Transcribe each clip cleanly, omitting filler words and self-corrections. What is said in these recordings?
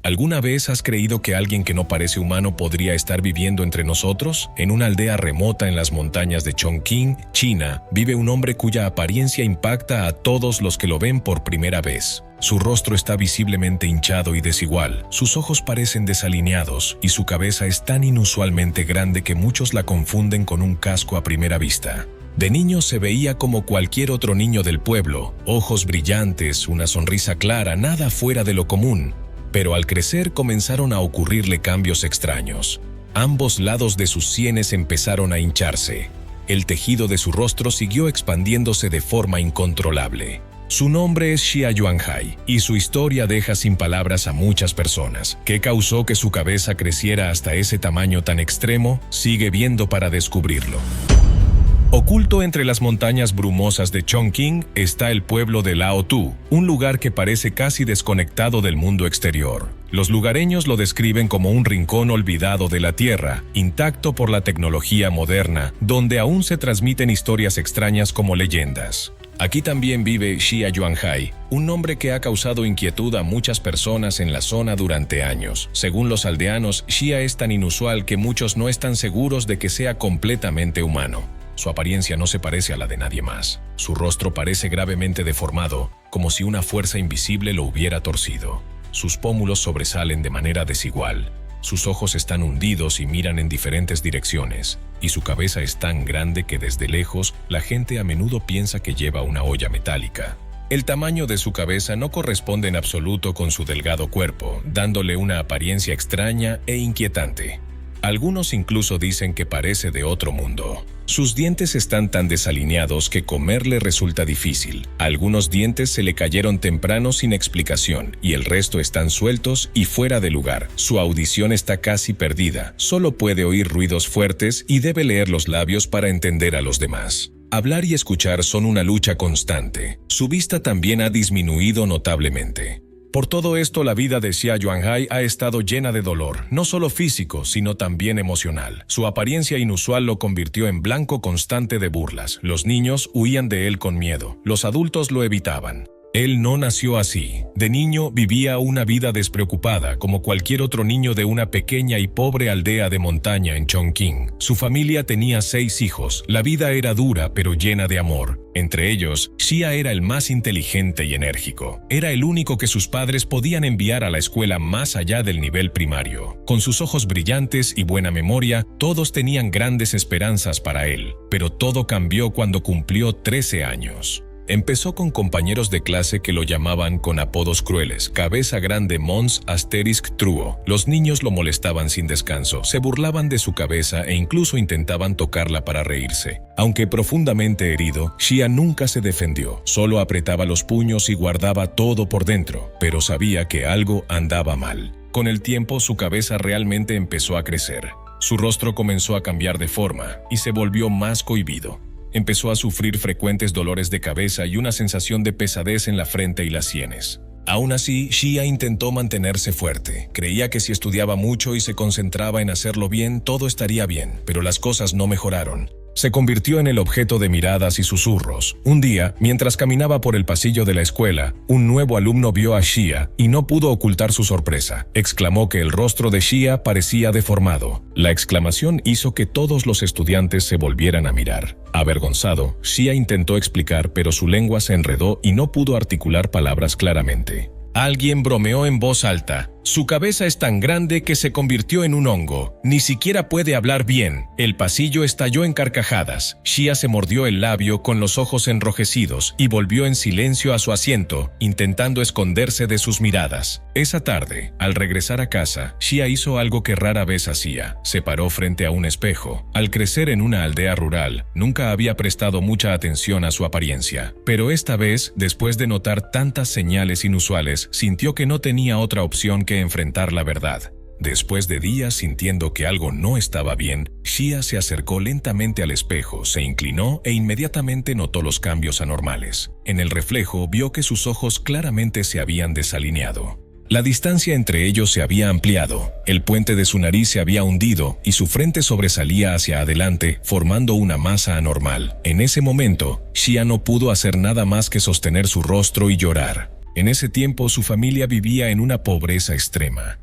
¿Alguna vez has creído que alguien que no parece humano podría estar viviendo entre nosotros? En una aldea remota en las montañas de Chongqing, China, vive un hombre cuya apariencia impacta a todos los que lo ven por primera vez. Su rostro está visiblemente hinchado y desigual, sus ojos parecen desalineados y su cabeza es tan inusualmente grande que muchos la confunden con un casco a primera vista. De niño se veía como cualquier otro niño del pueblo, ojos brillantes, una sonrisa clara, nada fuera de lo común. Pero al crecer comenzaron a ocurrirle cambios extraños. Ambos lados de sus sienes empezaron a hincharse. El tejido de su rostro siguió expandiéndose de forma incontrolable. Su nombre es Xia Yuanhai, y su historia deja sin palabras a muchas personas. ¿Qué causó que su cabeza creciera hasta ese tamaño tan extremo? Sigue viendo para descubrirlo. Oculto entre las montañas brumosas de Chongqing está el pueblo de Laotu, un lugar que parece casi desconectado del mundo exterior. Los lugareños lo describen como un rincón olvidado de la tierra, intacto por la tecnología moderna, donde aún se transmiten historias extrañas como leyendas. Aquí también vive Xia Yuanhai, un nombre que ha causado inquietud a muchas personas en la zona durante años. Según los aldeanos, Xia es tan inusual que muchos no están seguros de que sea completamente humano. Su apariencia no se parece a la de nadie más. Su rostro parece gravemente deformado, como si una fuerza invisible lo hubiera torcido. Sus pómulos sobresalen de manera desigual. Sus ojos están hundidos y miran en diferentes direcciones, y su cabeza es tan grande que desde lejos la gente a menudo piensa que lleva una olla metálica. El tamaño de su cabeza no corresponde en absoluto con su delgado cuerpo, dándole una apariencia extraña e inquietante. Algunos incluso dicen que parece de otro mundo. Sus dientes están tan desalineados que comerle resulta difícil. Algunos dientes se le cayeron temprano sin explicación y el resto están sueltos y fuera de lugar. Su audición está casi perdida, solo puede oír ruidos fuertes y debe leer los labios para entender a los demás. Hablar y escuchar son una lucha constante. Su vista también ha disminuido notablemente. Por todo esto, la vida de Xia Yuanhai ha estado llena de dolor, no solo físico, sino también emocional. Su apariencia inusual lo convirtió en blanco constante de burlas. Los niños huían de él con miedo, los adultos lo evitaban. Él no nació así. De niño vivía una vida despreocupada, como cualquier otro niño de una pequeña y pobre aldea de montaña en Chongqing. Su familia tenía 6 hijos. La vida era dura, pero llena de amor. Entre ellos, Xia era el más inteligente y enérgico. Era el único que sus padres podían enviar a la escuela más allá del nivel primario. Con sus ojos brillantes y buena memoria, todos tenían grandes esperanzas para él. Pero todo cambió cuando cumplió 13 años. Empezó con compañeros de clase que lo llamaban con apodos crueles: Cabeza Grande Mons Asterisk Truo. Los niños lo molestaban sin descanso, se burlaban de su cabeza e incluso intentaban tocarla para reírse. Aunque profundamente herido, Xia nunca se defendió, solo apretaba los puños y guardaba todo por dentro, pero sabía que algo andaba mal. Con el tiempo, su cabeza realmente empezó a crecer. Su rostro comenzó a cambiar de forma y se volvió más cohibido. Empezó a sufrir frecuentes dolores de cabeza y una sensación de pesadez en la frente y las sienes. Aún así, Xia intentó mantenerse fuerte. Creía que si estudiaba mucho y se concentraba en hacerlo bien, todo estaría bien, pero las cosas no mejoraron. Se convirtió en el objeto de miradas y susurros. Un día, mientras caminaba por el pasillo de la escuela, un nuevo alumno vio a Xia y no pudo ocultar su sorpresa. Exclamó que el rostro de Xia parecía deformado. La exclamación hizo que todos los estudiantes se volvieran a mirar. Avergonzado, Xia intentó explicar, pero su lengua se enredó y no pudo articular palabras claramente. Alguien bromeó en voz alta. Su cabeza es tan grande que se convirtió en un hongo. Ni siquiera puede hablar bien. El pasillo estalló en carcajadas. Xia se mordió el labio con los ojos enrojecidos y volvió en silencio a su asiento, intentando esconderse de sus miradas. Esa tarde, al regresar a casa, Xia hizo algo que rara vez hacía. Se paró frente a un espejo. Al crecer en una aldea rural, nunca había prestado mucha atención a su apariencia. Pero esta vez, después de notar tantas señales inusuales, sintió que no tenía otra opción que enfrentar la verdad. Después de días sintiendo que algo no estaba bien, Xia se acercó lentamente al espejo, se inclinó e inmediatamente notó los cambios anormales. En el reflejo vio que sus ojos claramente se habían desalineado. La distancia entre ellos se había ampliado, el puente de su nariz se había hundido y su frente sobresalía hacia adelante, formando una masa anormal. En ese momento, Xia no pudo hacer nada más que sostener su rostro y llorar. En ese tiempo su familia vivía en una pobreza extrema.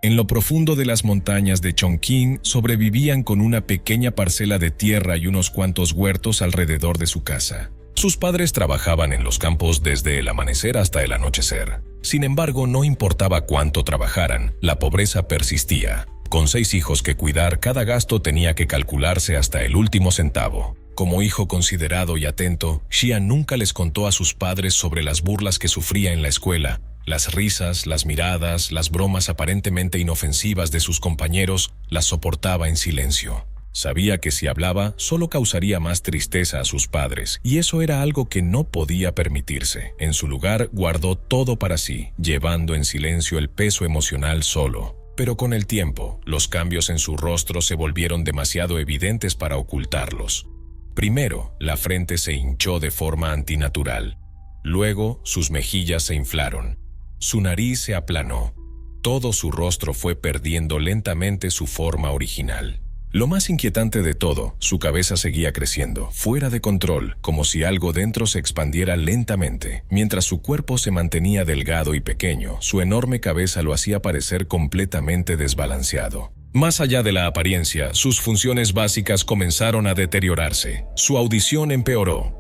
En lo profundo de las montañas de Chongqing sobrevivían con una pequeña parcela de tierra y unos cuantos huertos alrededor de su casa. Sus padres trabajaban en los campos desde el amanecer hasta el anochecer. Sin embargo, no importaba cuánto trabajaran, la pobreza persistía. Con 6 hijos que cuidar, cada gasto tenía que calcularse hasta el último centavo. Como hijo considerado y atento, Xia nunca les contó a sus padres sobre las burlas que sufría en la escuela. Las risas, las miradas, las bromas aparentemente inofensivas de sus compañeros las soportaba en silencio. Sabía que si hablaba, solo causaría más tristeza a sus padres, y eso era algo que no podía permitirse. En su lugar, guardó todo para sí, llevando en silencio el peso emocional solo. Pero con el tiempo, los cambios en su rostro se volvieron demasiado evidentes para ocultarlos. Primero, la frente se hinchó de forma antinatural. Luego, sus mejillas se inflaron. Su nariz se aplanó. Todo su rostro fue perdiendo lentamente su forma original. Lo más inquietante de todo, su cabeza seguía creciendo, fuera de control, como si algo dentro se expandiera lentamente. Mientras su cuerpo se mantenía delgado y pequeño, su enorme cabeza lo hacía parecer completamente desbalanceado. Más allá de la apariencia, sus funciones básicas comenzaron a deteriorarse. Su audición empeoró.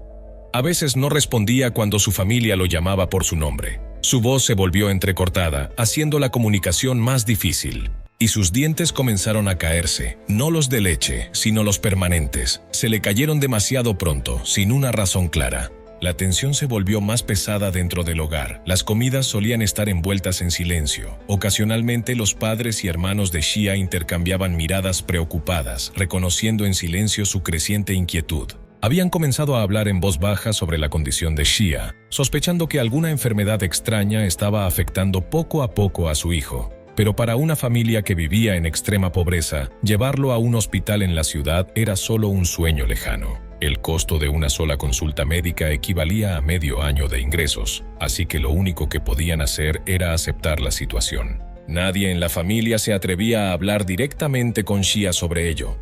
A veces no respondía cuando su familia lo llamaba por su nombre. Su voz se volvió entrecortada, haciendo la comunicación más difícil. Y sus dientes comenzaron a caerse, no los de leche, sino los permanentes. Se le cayeron demasiado pronto, sin una razón clara. La tensión se volvió más pesada dentro del hogar. Las comidas solían estar envueltas en silencio. Ocasionalmente los padres y hermanos de Xia intercambiaban miradas preocupadas, reconociendo en silencio su creciente inquietud. Habían comenzado a hablar en voz baja sobre la condición de Xia, sospechando que alguna enfermedad extraña estaba afectando poco a poco a su hijo. Pero para una familia que vivía en extrema pobreza, llevarlo a un hospital en la ciudad era solo un sueño lejano. El costo de una sola consulta médica equivalía a medio año de ingresos, así que lo único que podían hacer era aceptar la situación. Nadie en la familia se atrevía a hablar directamente con Xia sobre ello.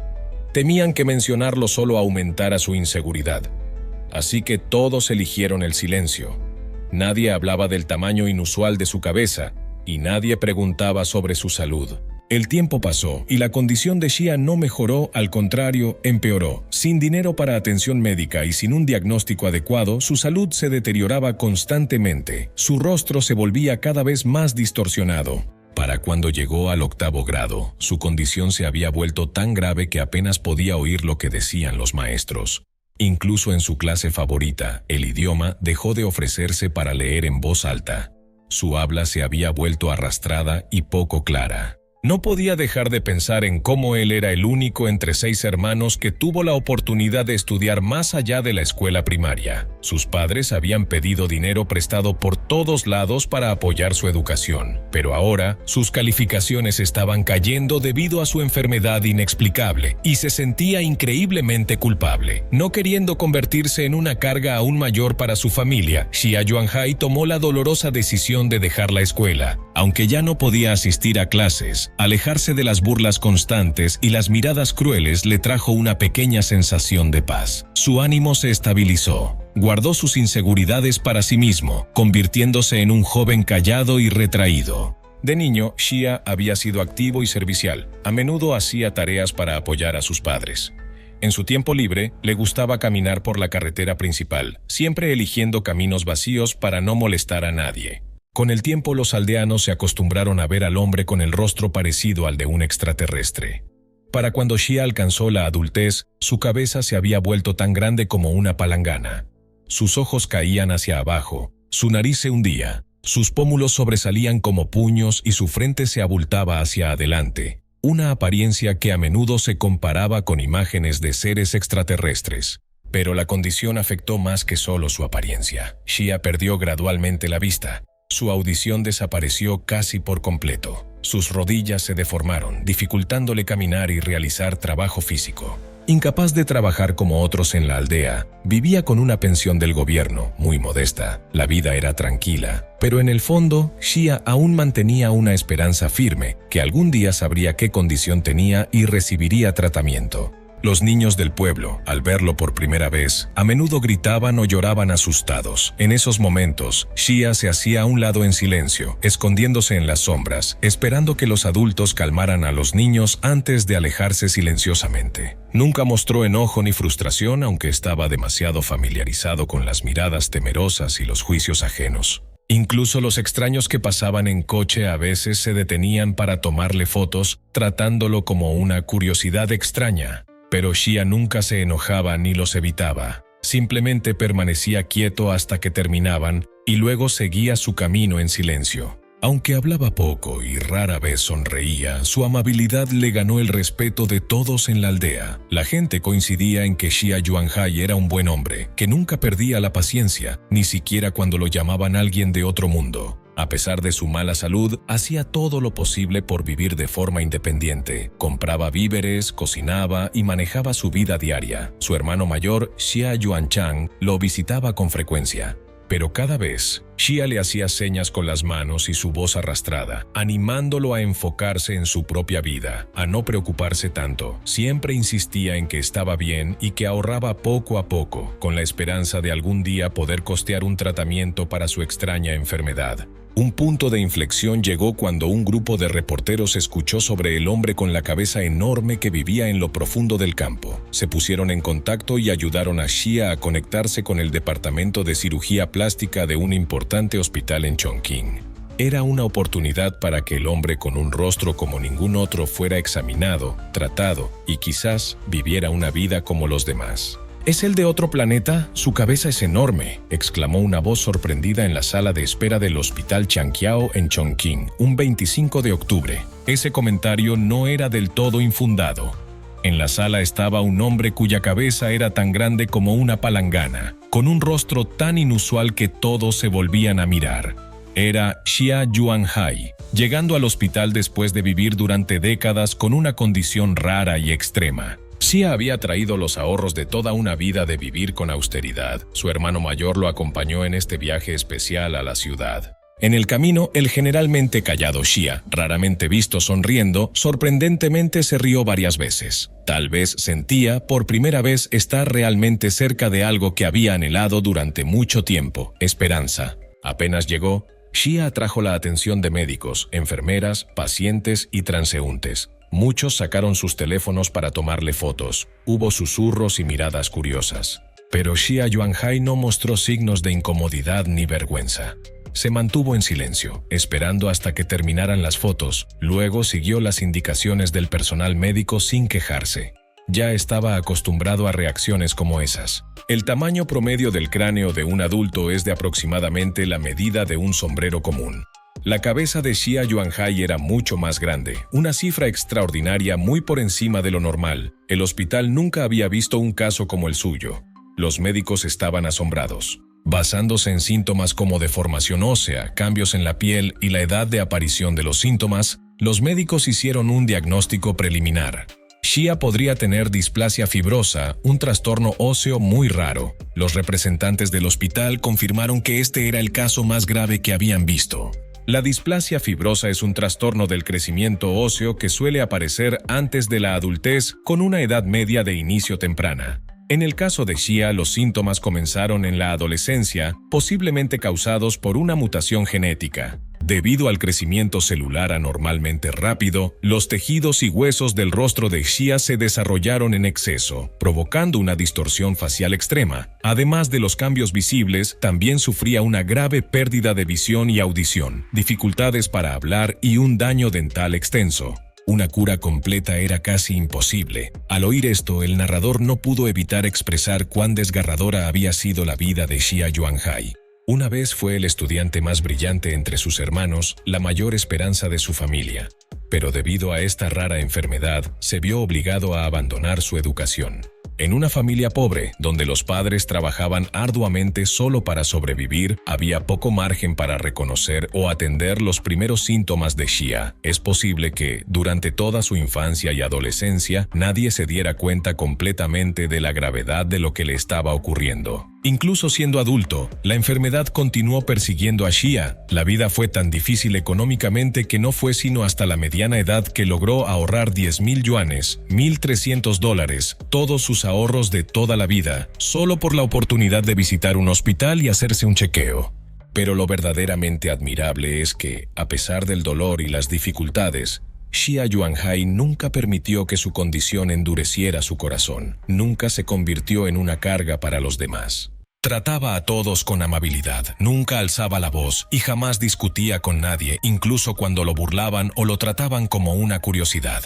Temían que mencionarlo solo aumentara su inseguridad. Así que todos eligieron el silencio. Nadie hablaba del tamaño inusual de su cabeza, y nadie preguntaba sobre su salud. El tiempo pasó y la condición de Xia no mejoró, al contrario, empeoró. Sin dinero para atención médica y sin un diagnóstico adecuado, su salud se deterioraba constantemente. Su rostro se volvía cada vez más distorsionado. Para cuando llegó al 8º grado, su condición se había vuelto tan grave que apenas podía oír lo que decían los maestros. Incluso en su clase favorita, el idioma dejó de ofrecerse para leer en voz alta. Su habla se había vuelto arrastrada y poco clara. No podía dejar de pensar en cómo él era el único entre 6 hermanos que tuvo la oportunidad de estudiar más allá de la escuela primaria. Sus padres habían pedido dinero prestado por todos lados para apoyar su educación, pero ahora sus calificaciones estaban cayendo debido a su enfermedad inexplicable y se sentía increíblemente culpable. No queriendo convertirse en una carga aún mayor para su familia, Xia Yuanhai tomó la dolorosa decisión de dejar la escuela. Aunque ya no podía asistir a clases, alejarse de las burlas constantes y las miradas crueles le trajo una pequeña sensación de paz. Su ánimo se estabilizó. Guardó sus inseguridades para sí mismo, convirtiéndose en un joven callado y retraído. De niño, Xia había sido activo y servicial. A menudo hacía tareas para apoyar a sus padres. En su tiempo libre, le gustaba caminar por la carretera principal, siempre eligiendo caminos vacíos para no molestar a nadie. Con el tiempo los aldeanos se acostumbraron a ver al hombre con el rostro parecido al de un extraterrestre. Para cuando Xia alcanzó la adultez, su cabeza se había vuelto tan grande como una palangana. Sus ojos caían hacia abajo, su nariz se hundía, sus pómulos sobresalían como puños y su frente se abultaba hacia adelante, una apariencia que a menudo se comparaba con imágenes de seres extraterrestres. Pero la condición afectó más que solo su apariencia. Xia perdió gradualmente la vista. Su audición desapareció casi por completo. Sus rodillas se deformaron, dificultándole caminar y realizar trabajo físico. Incapaz de trabajar como otros en la aldea, vivía con una pensión del gobierno, muy modesta. La vida era tranquila, pero en el fondo, Xia aún mantenía una esperanza firme, que algún día sabría qué condición tenía y recibiría tratamiento. Los niños del pueblo, al verlo por primera vez, a menudo gritaban o lloraban asustados. En esos momentos, Xia se hacía a un lado en silencio, escondiéndose en las sombras, esperando que los adultos calmaran a los niños antes de alejarse silenciosamente. Nunca mostró enojo ni frustración, aunque estaba demasiado familiarizado con las miradas temerosas y los juicios ajenos. Incluso los extraños que pasaban en coche a veces se detenían para tomarle fotos, tratándolo como una curiosidad extraña. Pero Xia nunca se enojaba ni los evitaba. Simplemente permanecía quieto hasta que terminaban y luego seguía su camino en silencio. Aunque hablaba poco y rara vez sonreía, su amabilidad le ganó el respeto de todos en la aldea. La gente coincidía en que Xia Yuanhai era un buen hombre, que nunca perdía la paciencia, ni siquiera cuando lo llamaban alguien de otro mundo. A pesar de su mala salud, hacía todo lo posible por vivir de forma independiente. Compraba víveres, cocinaba y manejaba su vida diaria. Su hermano mayor, Xia Yuanchang, lo visitaba con frecuencia. Pero cada vez, Xia le hacía señas con las manos y su voz arrastrada, animándolo a enfocarse en su propia vida, a no preocuparse tanto. Siempre insistía en que estaba bien y que ahorraba poco a poco, con la esperanza de algún día poder costear un tratamiento para su extraña enfermedad. Un punto de inflexión llegó cuando un grupo de reporteros escuchó sobre el hombre con la cabeza enorme que vivía en lo profundo del campo. Se pusieron en contacto y ayudaron a Xia a conectarse con el departamento de cirugía plástica de un importante hospital en Chongqing. Era una oportunidad para que el hombre con un rostro como ningún otro fuera examinado, tratado y quizás viviera una vida como los demás. «¿Es él de otro planeta? Su cabeza es enorme», exclamó una voz sorprendida en la sala de espera del Hospital Changqiao en Chongqing, un 25 de octubre. Ese comentario no era del todo infundado. En la sala estaba un hombre cuya cabeza era tan grande como una palangana, con un rostro tan inusual que todos se volvían a mirar. Era Xia Yuanhai, llegando al hospital después de vivir durante décadas con una condición rara y extrema. Xia había traído los ahorros de toda una vida de vivir con austeridad. Su hermano mayor lo acompañó en este viaje especial a la ciudad. En el camino, el generalmente callado Xia, raramente visto sonriendo, sorprendentemente se rió varias veces. Tal vez sentía, por primera vez, estar realmente cerca de algo que había anhelado durante mucho tiempo: esperanza. Apenas llegó, Xia atrajo la atención de médicos, enfermeras, pacientes y transeúntes. Muchos sacaron sus teléfonos para tomarle fotos. Hubo susurros y miradas curiosas. Pero Xia Yuanhai no mostró signos de incomodidad ni vergüenza. Se mantuvo en silencio, esperando hasta que terminaran las fotos. Luego siguió las indicaciones del personal médico sin quejarse. Ya estaba acostumbrado a reacciones como esas. El tamaño promedio del cráneo de un adulto es de aproximadamente la medida de un sombrero común. La cabeza de Xia Yuanhai era mucho más grande, una cifra extraordinaria muy por encima de lo normal. El hospital nunca había visto un caso como el suyo. Los médicos estaban asombrados. Basándose en síntomas como deformación ósea, cambios en la piel y la edad de aparición de los síntomas, los médicos hicieron un diagnóstico preliminar. Xia podría tener displasia fibrosa, un trastorno óseo muy raro. Los representantes del hospital confirmaron que este era el caso más grave que habían visto. La displasia fibrosa es un trastorno del crecimiento óseo que suele aparecer antes de la adultez con una edad media de inicio temprana. En el caso de Xia, los síntomas comenzaron en la adolescencia, posiblemente causados por una mutación genética. Debido al crecimiento celular anormalmente rápido, los tejidos y huesos del rostro de Xia se desarrollaron en exceso, provocando una distorsión facial extrema. Además de los cambios visibles, también sufría una grave pérdida de visión y audición, dificultades para hablar y un daño dental extenso. Una cura completa era casi imposible. Al oír esto, el narrador no pudo evitar expresar cuán desgarradora había sido la vida de Xia Yuanhai. Una vez fue el estudiante más brillante entre sus hermanos, la mayor esperanza de su familia. Pero debido a esta rara enfermedad, se vio obligado a abandonar su educación. En una familia pobre, donde los padres trabajaban arduamente solo para sobrevivir, había poco margen para reconocer o atender los primeros síntomas de Xia. Es posible que, durante toda su infancia y adolescencia, nadie se diera cuenta completamente de la gravedad de lo que le estaba ocurriendo. Incluso siendo adulto, la enfermedad continuó persiguiendo a Xia. La vida fue tan difícil económicamente que no fue sino hasta la mediana edad que logró ahorrar 10,000 yuanes, $1,300, todos sus ahorros de toda la vida, solo por la oportunidad de visitar un hospital y hacerse un chequeo. Pero lo verdaderamente admirable es que, a pesar del dolor y las dificultades, Xia Yuanhai nunca permitió que su condición endureciera su corazón. Nunca se convirtió en una carga para los demás. Trataba a todos con amabilidad, nunca alzaba la voz y jamás discutía con nadie, incluso cuando lo burlaban o lo trataban como una curiosidad.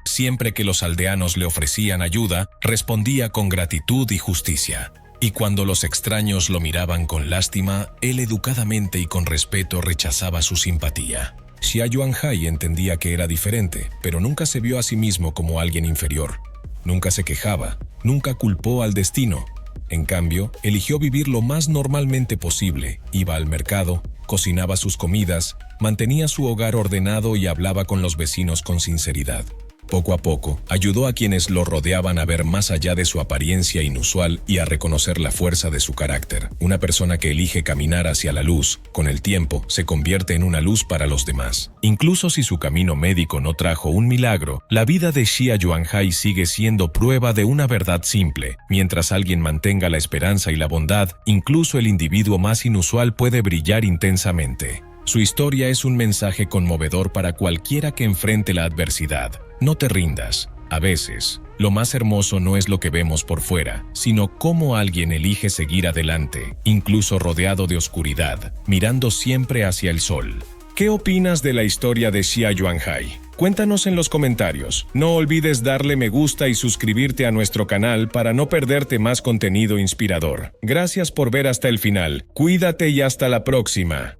Siempre que los aldeanos le ofrecían ayuda, respondía con gratitud y justicia. Y cuando los extraños lo miraban con lástima, él educadamente y con respeto rechazaba su simpatía. Xia Yuanhai entendía que era diferente, pero nunca se vio a sí mismo como alguien inferior. Nunca se quejaba, nunca culpó al destino. En cambio, eligió vivir lo más normalmente posible, iba al mercado, cocinaba sus comidas, mantenía su hogar ordenado y hablaba con los vecinos con sinceridad. Poco a poco, ayudó a quienes lo rodeaban a ver más allá de su apariencia inusual y a reconocer la fuerza de su carácter. Una persona que elige caminar hacia la luz, con el tiempo, se convierte en una luz para los demás. Incluso si su camino médico no trajo un milagro, la vida de Xia Yuanhai sigue siendo prueba de una verdad simple. Mientras alguien mantenga la esperanza y la bondad, incluso el individuo más inusual puede brillar intensamente. Su historia es un mensaje conmovedor para cualquiera que enfrente la adversidad. No te rindas. A veces, lo más hermoso no es lo que vemos por fuera, sino cómo alguien elige seguir adelante, incluso rodeado de oscuridad, mirando siempre hacia el sol. ¿Qué opinas de la historia de Xia Yuanhai? Cuéntanos en los comentarios. No olvides darle me gusta y suscribirte a nuestro canal para no perderte más contenido inspirador. Gracias por ver hasta el final. Cuídate y hasta la próxima.